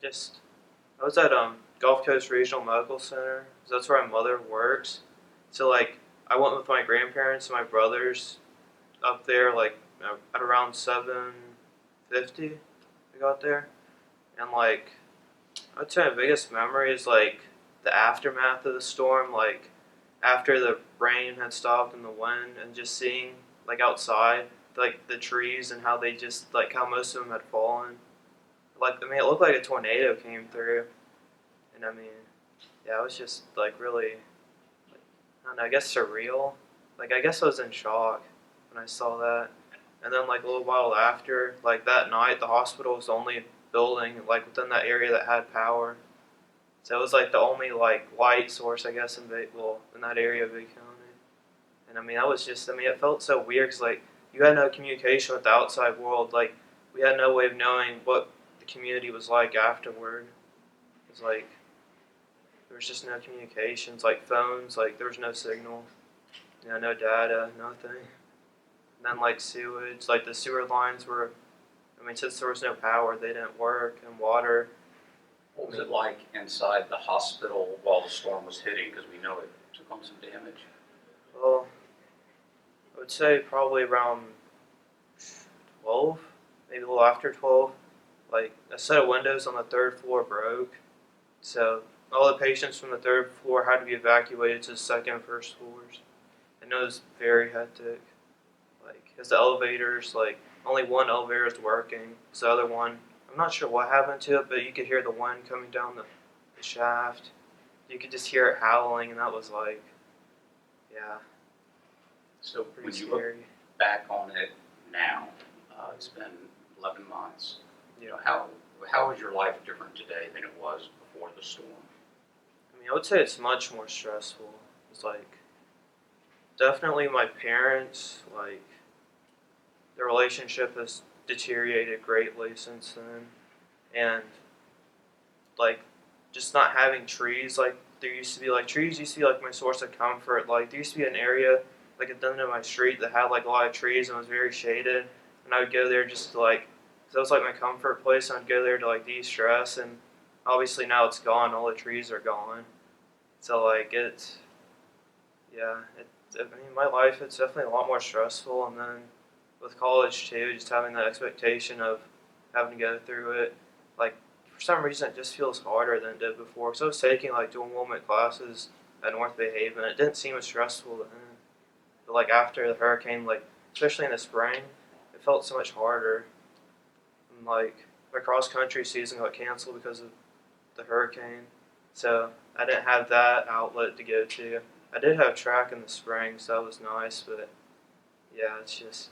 Just I was at Gulf Coast Regional Medical Center. 'Cause that's where my mother works. So like I went with my grandparents and my brothers up there like at around 7:50. We got there, and like I'd say my biggest memory is like the aftermath of the storm. Like after the rain had stopped and the wind, and just seeing like outside like the trees and how they just like how most of them had fallen. Like I mean, it looked like a tornado came through, and I mean, yeah, it was just like really, like, I don't know, I guess surreal. Like I guess I was in shock when I saw that, and then like a little while after, like that night, the hospital was the only building like within that area that had power. So it was like the only like light source, I guess, in in that area of Big County. And I mean, that was just, I mean, it felt so weird because like you had no communication with the outside world. Like we had no way of knowing what the community was like afterward. It was like there was just no communications, like phones, like there was no signal, no data, nothing. And then like sewage, like the sewer lines were, I mean, since there was no power, they didn't work, and water. What was it like inside the hospital while the storm was hitting? Because we know it took on some damage. Well, I would say probably around 12, maybe a little after 12. Like a set of windows on the third floor broke, so all the patients from the third floor had to be evacuated to the second and first floors. And it was very hectic. Like, because the elevators, like, only one elevator is working. So the other one, I'm not sure what happened to it, but you could hear the wind coming down the shaft. You could just hear it howling, and that was like, yeah, So pretty when you look scary. back on it now, it's been 11 months. Yeah. How is your life different today than it was before the storm? I mean, I would say it's much more stressful. It's like, definitely my parents, like, their relationship has deteriorated greatly since then. And like just not having trees, like there used to be, like trees used to be like my source of comfort. Like there used to be an area like at the end of my street that had like a lot of trees and was very shaded, and I would go there just to like, cause that was like my comfort place, and I'd go there to like de-stress. And obviously now it's gone, all the trees are gone. So like it's, yeah, I mean my life, it's definitely a lot more stressful. And then with college too, just having that expectation of having to go through it, like for some reason it just feels harder than it did before. So I was taking like dual enrollment classes at North Bay Haven. It didn't seem as stressful then, but like after the hurricane, like especially in the spring, it felt so much harder. And like my cross country season got canceled because of the hurricane, so I didn't have that outlet to go to. I did have track in the spring, so that was nice, but yeah, it's just,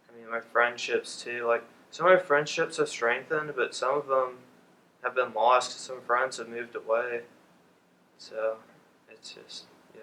I mean, my friendships too. Like some of my friendships have strengthened, but some of them have been lost. Some friends have moved away. So it's just, yeah.